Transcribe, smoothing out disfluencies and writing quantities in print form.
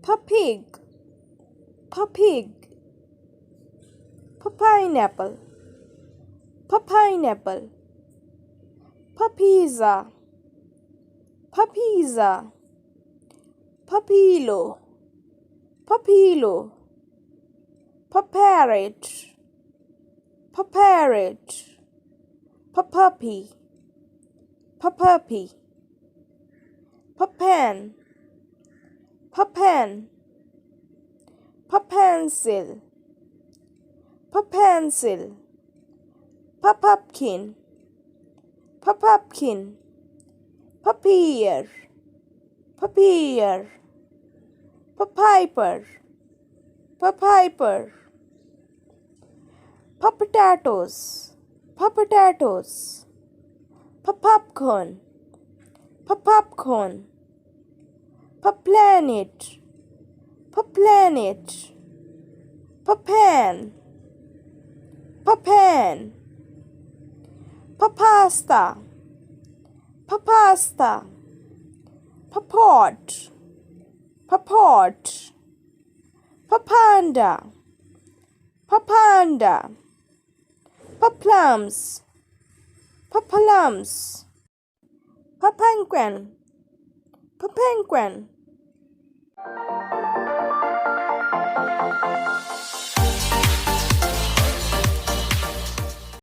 pig, pig, pineapple, pineapple, pizza, pizza, pillow, pillow, parrot, parrot, puppy, puppy, pen, pen, pencil, pencil, pumpkin, pumpkin, pear, pear, piper, piper, potatoes, potatoes, popcorn, popcorn, planet, planet, pan, pan, pasta, pasta, pot, pot, panda, panda, plums, plums, penguin, penguin.